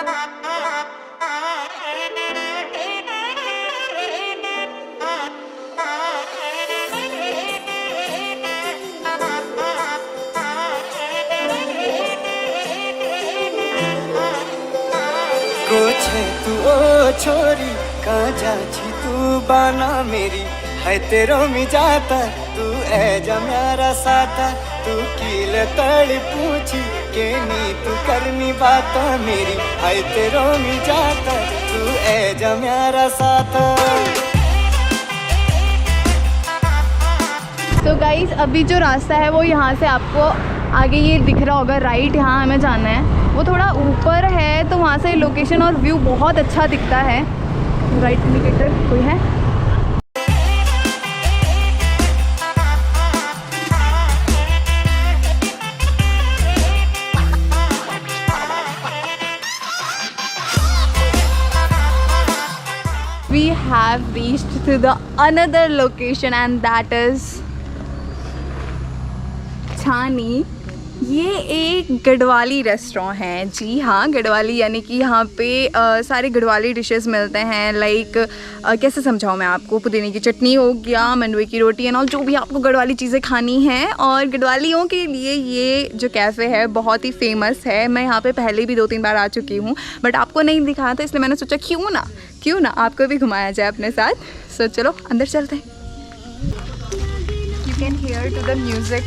तू ओ छोरी कहाँ जाची तू बाना मेरी है तेरो मी जाता तू ए जा मेरा साथा तू कील तड़ी पूछी के नी तू करनी बात मेरी है तेरो मी जाता तू ए जा मेरा साथा। तो गाइस अभी जो रास्ता है वो यहाँ से आपको आगे ये दिख रहा होगा, राइट यहाँ हमें जाना है। वो थोड़ा ऊपर है तो वहाँ से लोकेशन और व्यू बहुत अच्छा दिखता है। राइट इंडिकेटर कोई है? We have reached to the another location and that is छानी। ये एक गढ़वाली रेस्टोरेंट है। जी हाँ, गढ़वाली यानी कि यहाँ पे सारे गढ़वाली डिशेस मिलते हैं। लाइक कैसे समझाऊँ मैं आपको, पुदीने की चटनी हो गया, मंडवे की रोटी एंड ऑल, जो भी आपको गढ़वाली चीज़ें खानी हैं। और गढ़वालियों के लिए ये जो कैफ़े है बहुत ही फेमस है। मैं यहाँ पे पहले भी 2-3 बार आ चुकी हूँ बट आपको नहीं दिखाया था, इसलिए मैंने सोचा क्यों ना आपको भी घुमाया जाए अपने साथ। सो चलो अंदर चलते हैं। You can hear to the music.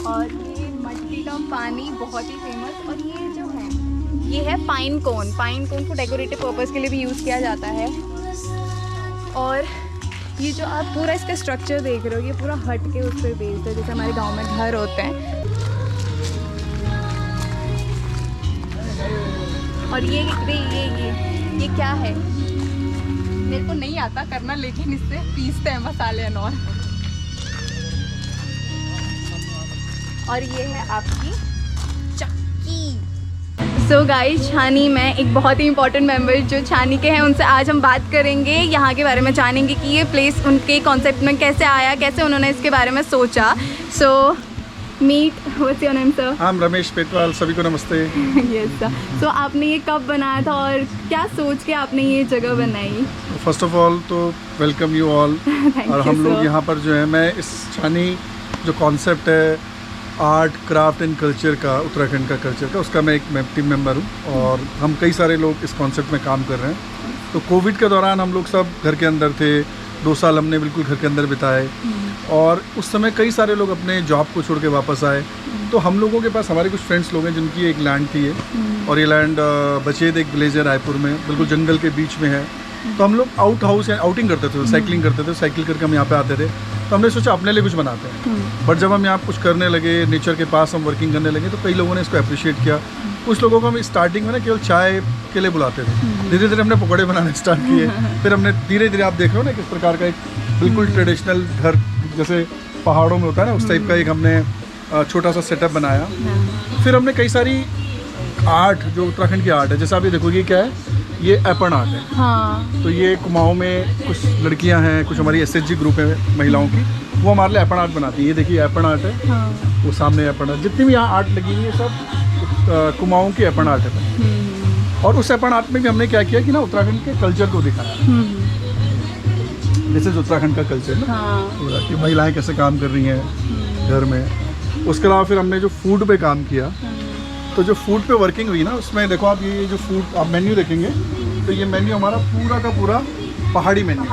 और ये मटकी का पानी बहुत ही फेमस। और ये जो है ये है पाइन कोन को डेकोरेटिव पर्पस के लिए भी यूज़ किया जाता है। और ये जो आप पूरा इसका स्ट्रक्चर देख रहे हो, ये पूरा हट के उस पर बेस्ड है, जैसे हमारे गांव में घर होते हैं। और ये क्या है मेरे को नहीं आता करना, लेकिन इससे पीसते हैं मसाले अनौर। और ये है आपकी चक्की। सो गाइस, छानी में एक बहुत ही इंपॉर्टेंट मेंबर जो छानी के हैं उनसे आज हम बात करेंगे, यहाँ के बारे में जानेंगे कि ये प्लेस उनके कॉन्सेप्ट में कैसे आया, कैसे उन्होंने इसके बारे में सोचा। So meet, what's your name sir? I'm Ramesh Petwal, सभी को नमस्ते। Yes sir. सो आपने ये कब बनाया था और क्या सोच के आपने ये जगह बनाई? फर्स्ट ऑफ ऑल तो वेलकम यू ऑल। और हम लोग यहाँ पर जो है, मैं इस छानी जो कॉन्सेप्ट है आर्ट क्राफ्ट एंड कल्चर का, उत्तराखंड का कल्चर का, उसका मैं एक टीम मेंबर हूँ। और हम कई सारे लोग इस कॉन्सेप्ट में काम कर रहे हैं। तो कोविड के दौरान हम लोग सब घर के अंदर थे, 2 साल हमने बिल्कुल घर के अंदर बिताए। और उस समय कई सारे लोग अपने जॉब को छोड़ के वापस आए। तो हम लोगों के पास हमारे कुछ फ्रेंड्स लोग हैं जिनकी एक लैंड थी ये, और ये लैंड बचेद एक विलेज है रायपुर में, बिल्कुल जंगल के बीच में है। तो हम लोग आउटिंग करते थे, साइकिलिंग करते थे, साइकिल करके हम यहाँ पे आते थे। तो हमने सोचा अपने लिए कुछ बनाते हैं। बट जब हम यहाँ कुछ करने लगे, नेचर के पास हम वर्किंग करने लगे, तो कई लोगों ने इसको अप्रिशिएट किया। कुछ लोगों को हम स्टार्टिंग में ना केवल चाय के लिए बुलाते थे, धीरे धीरे हमने पकौड़े बनाने स्टार्ट किए। फिर हमने धीरे धीरे, आप देख रहे हो ना किस प्रकार का एक बिल्कुल ट्रेडिशनल घर जैसे पहाड़ों में होता है ना, उस टाइप का एक हमने छोटा सा सेटअप बनाया। फिर हमने कई सारी आर्ट, जो उत्तराखंड की आर्ट है, जैसा आप ये देखोगे क्या है, ये एपन आर्ट है। हाँ। तो ये कुमाऊँ में कुछ लड़कियां हैं, कुछ हमारी SHG ग्रुप है महिलाओं की, वो हमारे लिए एपन आर्ट बनाती है। ये देखिए एपन आर्ट है। हाँ। वो सामने एपन आर्ट, जितनी भी यहाँ आर्ट लगी हुई है सब कुमाऊँ की एपन आर्ट है। और उस एपन आर्ट में भी हमने क्या किया कि ना उत्तराखंड के कल्चर को दिखाया। जैसे उत्तराखंड का कल्चर ना, हाँ। कि महिलाएं कैसे काम कर रही हैं घर में। उसके अलावा फिर हमने जो फूड पे काम किया, तो जो फूड पे वर्किंग हुई ना, उसमें देखो आप ये जो फूड आप मेन्यू देखेंगे, तो ये मेन्यू हमारा पूरा का पूरा पहाड़ी मेन्यू।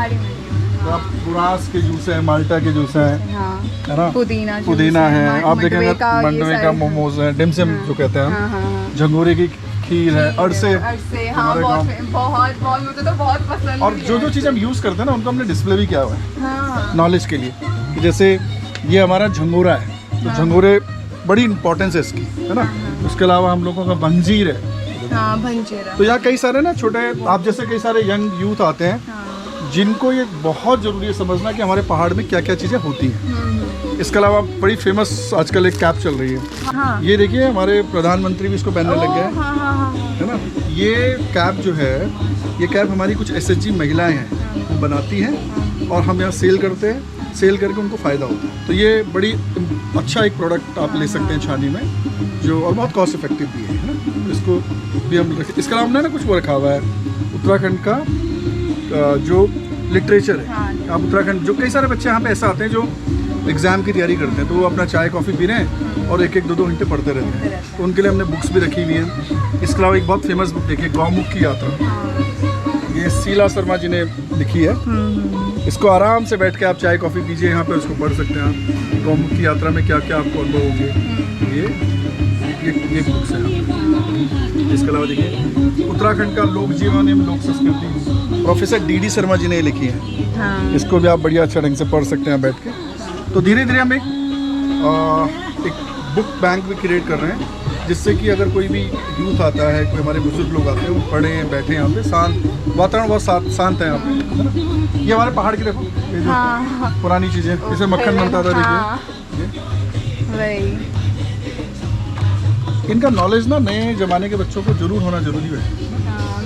तो आप बुरास के जूस हैं, माल्टा के जूस हैं, हाँ। है ना, पुदीना है, आप देखेंगे मंडवे का मोमोज है, डिमसम जो कहते हैं हम, झंगोरे की खीर है, अरसे हमारे गाँव। मुझे तो बहुत पसंद। और जो चीज़ हम यूज़ करते हैं ना, उनको हमने डिस्प्ले भी किया हुआ है नॉलेज के लिए। जैसे ये हमारा झंगोरा है, तो झंगोरे बड़ी इंपॉर्टेंस है इसकी, है ना। उसके अलावा हम लोगों का भंजीर है। तो यहाँ कई सारे ना छोटे, आप जैसे कई सारे यंग यूथ आते हैं जिनको ये बहुत ज़रूरी है समझना कि हमारे पहाड़ में क्या क्या चीज़ें होती हैं। इसके अलावा बड़ी फेमस आजकल एक कैप चल रही है। हाँ। ये देखिए हमारे प्रधानमंत्री भी इसको पहनने लग गए हैं, है ना। ये कैप जो है, ये कैप हमारी कुछ SHG महिलाएं हैं वो बनाती हैं, और हम यहाँ सेल करते हैं, सेल करके उनको फ़ायदा होता है। तो ये बड़ी अच्छा एक प्रोडक्ट आप ले सकते हैं छानी में, जो और बहुत कॉस्ट इफेक्टिव भी है ना। तो इसको भी हम रखें। इसके अलावा हमने ना कुछ वो रखा हुआ है उत्तराखंड का जो लिटरेचर है। आप उत्तराखंड, जो कई सारे बच्चे यहाँ पे ऐसा आते हैं जो एग्ज़ाम की तैयारी करते हैं, तो वो अपना चाय कॉफ़ी पी रहे हैं और एक एक दो घंटे पढ़ते रहते हैं। तो उनके लिए हमने बुक्स भी रखी हुई हैं। इसके अलावा एक बहुत फेमस बुक देखिए, गौमुख की यात्रा, ये शीला शर्मा जी ने लिखी है। इसको आराम से बैठ के आप चाय कॉफ़ी पीजिए यहाँ पे, उसको पढ़ सकते हैं आप। गौमुख की यात्रा में क्या क्या आपको अनुभव होंगे, ये बुक्स है। इसके अलावा देखिए उत्तराखंड का लोक जीवन एवं लोक संस्कृति, प्रोफेसर डी शर्मा जी ने लिखी है। इसको भी आप बढ़िया अच्छा ढंग से पढ़ सकते हैं बैठ के। तो धीरे धीरे हम एक बुक बैंक भी क्रिएट कर रहे हैं, जिससे कि अगर कोई भी यूथ आता है, कोई हमारे बुजुर्ग लोग आते हैं, वो पढ़ें, बैठें यहाँ पे। शांत वातावरण, बहुत शांत है यहाँ पे, है ना। ये हमारे पहाड़ की देखो, ये जो पुरानी चीज़ें, जैसे मक्खन बनता था, देखिए। इनका नॉलेज ना नए ज़माने के बच्चों को जरूर होना जरूरी है।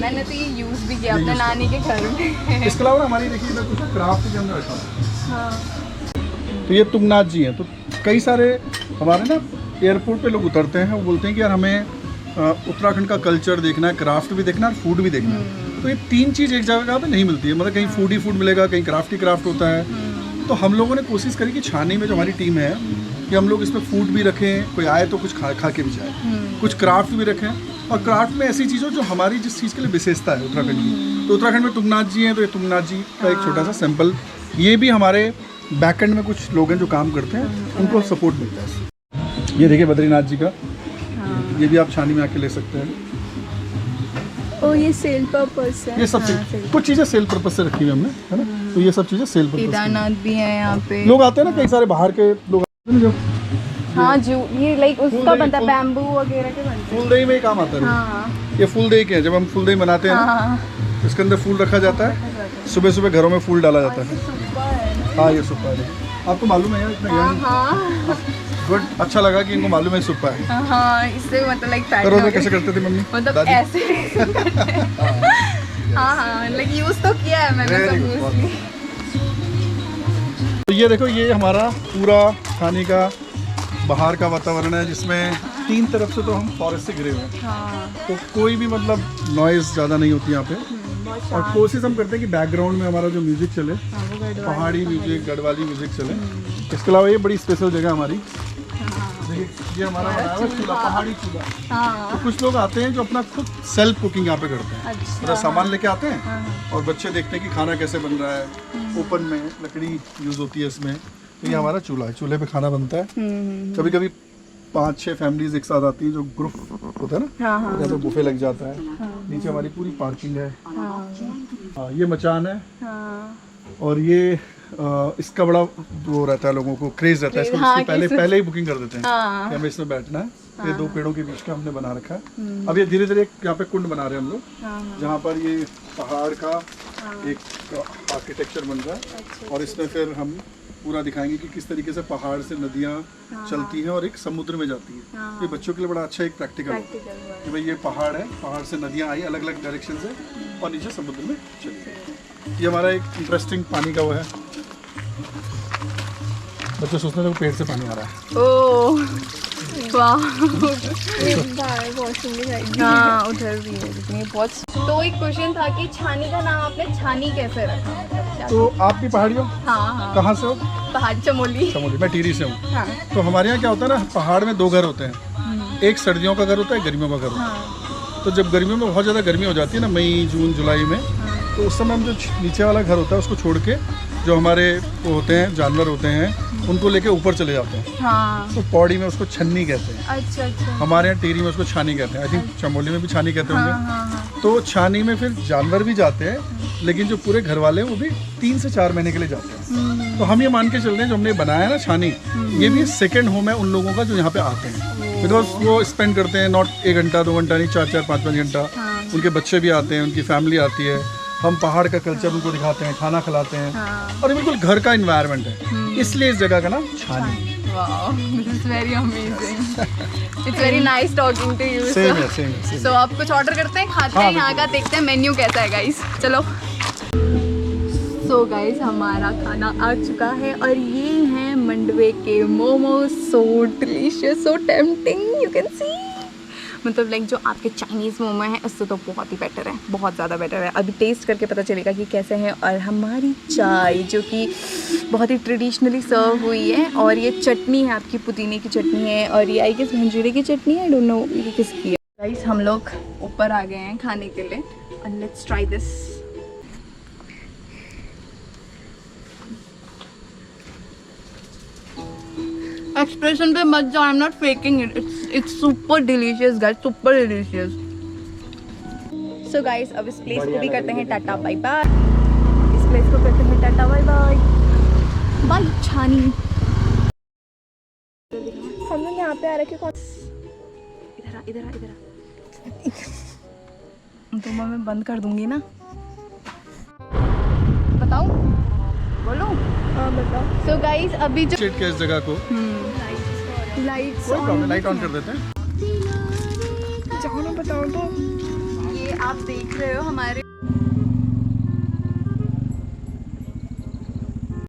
मैंने तो ये यूज़ भी किया अपने नानी के घर में। इसके अलावा हमारी देखिए कुछ क्राफ्ट के अंदर रखा है। तो ये तुंगनाथ जी हैं। तो कई सारे हमारे ना एयरपोर्ट पे लोग उतरते हैं, वो बोलते हैं कि यार हमें उत्तराखंड का कल्चर देखना है, क्राफ्ट भी देखना है, फूड भी देखना है। तो ये तीन चीज़ एक जगह पे नहीं मिलती है, मतलब कहीं फूड ही फूड मिलेगा, कहीं क्राफ्ट ही क्राफ्ट होता है। तो हम लोगों ने कोशिश करी कि छानी में जो हमारी टीम है कि हम लोग इसमें फूड भी रखें, कोई आए तो कुछ खा के भी जाए, कुछ क्राफ्ट भी रखें। और क्राफ्ट में ऐसी चीज़ हो जो हमारी जिस चीज़ के लिए विशेषता है उत्तराखंड की। तो उत्तराखंड में तुंगनाथ जी हैं, तो ये तुंगनाथ जी का एक छोटा सा सैंपल, ये भी हमारे बैकएंड में कुछ लोग हैं जो काम करते हैं, उनको सपोर्ट मिलता है। ये देखिए बद्रीनाथ जी का, ये भी आप छानी में आके ले सकते हैं। ओ ये सेल पर्पस है। ये सब कुछ चीज़ें सेल पर्पस से रखी हुई हमने, है ना। तो ये सब चीज़ें सेल पर्पस। केदारनाथ भी है यहाँ पे। लोग आते हैं ना, कई सारे बाहर के लोग आते हैं जो, हाँ जो ये लाइक उसका बनता है, बैम्बू वगैरह के बनते हैं। फूलदही में ही काम आता है। हाँ। ये फूलदही के हैं, जब हम फूलदही बनाते हैं ना, इसके अंदर फूल रखा जाता है, सुबह सुबह घरों में फूल डाला जाता है। हाँ ये सुप्पा है, आपको मालूम है यार इतना? गुड, अच्छा लगा कि इनको मालूम है सुप्पा है। हाँ, इससे मतलब लाइक करो तो कैसे करते थे मम्मी? मतलब ऐसे। हाँ लाइक यूज तो किया है मैंने। तो ये देखो, ये हमारा पूरा छानी का बाहर का वातावरण है, जिसमें तीन तरफ से तो हम फॉरेस्ट से घिरे हुए हैं। हाँ। तो कोई भी मतलब नॉइज़ ज़्यादा नहीं होती यहाँ पे। और कोशिश हम करते हैं कि बैकग्राउंड में हमारा जो म्यूज़िक चले, पहाड़ी म्यूज़िक, गढ़वाली म्यूज़िक चले। इसके अलावा ये बड़ी स्पेशल जगह हमारी, देखिए ये हमारा बनाया हुआ चूल्हा, पहाड़ी चूल्हा। तो कुछ लोग आते हैं जो अपना खुद सेल्फ कुकिंग यहाँ पे करते हैं। मतलब सामान लेके आते हैं और बच्चे देखते हैं कि खाना कैसे बन रहा है। ओपन में लकड़ी यूज़ होती है इसमें। तो ये हमारा चूल्हा है, चूल्हे पे खाना बनता है। कभी कभी 5-6 फैमिलीज एक साथ आती हैं, जो ग्रुप होता है ना, जहाँ पे बुफे लग जाता है। नीचे हमारी पूरी पार्किंग है। हाँ, ये मचान है। और ये इसका बड़ा वो रहता है, लोगों को क्रेज रहता है इसको। इसकी पहले ही बुकिंग कर देते हैं कि हमें इसमें बैठना है। ये 2 पेड़ों के बीच का हमने बना रखा है। अब ये धीरे धीरे यहाँ पे कुंड बना रहे हैं हम लोग, जहाँ पर ये पहाड़ का एक आर्किटेक्चर बन रहा है। और इसमें फिर हम पूरा दिखाएंगे कि किस तरीके से पहाड़ से नदियाँ चलती हैं और एक समुद्र में जाती है। ये बच्चों के लिए बड़ा अच्छा एक प्रैक्टिकल है कि भाई ये पहाड़ है, पहाड़ से नदियाँ आई अलग अलग डायरेक्शन से और नीचे समुद्र में चली गई। ये हमारा एक इंटरेस्टिंग पानी का वो है। बच्चे सोचते हैं पेट से पानी आ रहा है। ओह वाह। हाँ उधर भी है बहुत। तो एक क्वेश्चन था कि छानी का नाम आपने छानी कैसे रखा? तो आप भी पहाड़ी हो? हाँ। कहाँ से हो? पहाड़ चमोली। चमोली, मैं टिहरी से हूँ। हाँ। तो हमारे यहाँ क्या होता है ना, पहाड़ में 2 घर होते हैं। एक सर्दियों का घर होता है, गर्मियों का घर होता है। तो जब गर्मियों में बहुत ज़्यादा गर्मी हो जाती है ना, मई जून जुलाई में, तो उस समय हम जो नीचे वाला घर होता है उसको छोड़ के जो हमारे वो होते हैं जानवर होते हैं उनको लेके ऊपर चले जाते हैं। हाँ। तो पौड़ी में उसको छन्नी कहते हैं। अच्छा। हमारे यहाँ टिहरी में उसको छानी कहते हैं। आई थिंक चमोली में भी छानी कहते होंगे। तो छानी में फिर जानवर भी जाते हैं, लेकिन जो पूरे घर वाले हैं वो भी 3 से 4 महीने के लिए जाते हैं। तो हम ये मान के चल रहे हैं जो हमने बनाया ना छानी, ये भी सेकेंड होम है उन लोगों का जो यहाँ पे आते हैं। बिकॉज वो स्पेंड करते हैं नॉट 1 घंटा 2 घंटा नहीं, 4-4 5-5 घंटा। उनके बच्चे भी आते हैं, उनकी फैमिली आती है। हम पहाड़ का कल्चर उनको दिखाते हैं, खाना खिलाते हैं। और ये बिल्कुल घर का इन्वायरमेंट है, इसलिए इस जगह का नाम छानी। Wow, this is very amazing. It's very nice talking to you. Same है। So आप कुछ ऑर्डर करते हैं, खाते हैं यहाँ का, देखते हैं मेन्यू कैसा है गाइस। चलो। So सो गाइस हमारा खाना आ चुका है और ये हैं मंडवे के मोमोज। सो delicious, so tempting, you can see. मतलब लाइक जो आपके चाइनीज़ मोमो हैं उससे तो बहुत ही बेटर है, बहुत ज़्यादा बेटर है। अभी टेस्ट करके पता चलेगा कि कैसे हैं। और हमारी चाय जो कि बहुत ही ट्रेडिशनली सर्व हुई है, और ये चटनी है आपकी पुदीने की चटनी है, और ये आई गेस भंजूरे की चटनी है, आई डोंट नो ये किसकी है। गाइस हम लोग ऊपर आ गए हैं खाने के लिए और लेट्स ट्राई दिस। एक्सप्रेशन पे मत जाओ, I am not faking it, it's super delicious guys, super delicious. So guys अब इस प्लेस को भी करते हैं टाटा बाय बाय, इस प्लेस को करते हैं टाटा बाय बाय बाय छानी। हम लोग यहाँ पे आ रखे कौन, इधर आ इधर आ इधर आ, तो मैं बंद कर दूंगी ना। बताऊं, बोलूं? हाँ बताओ। सो गाइस अभी जो के इस जगह को लाइट ऑन कर देते हैं। जाओ ना, बताओ तो। ये आप देख रहे हो हमारे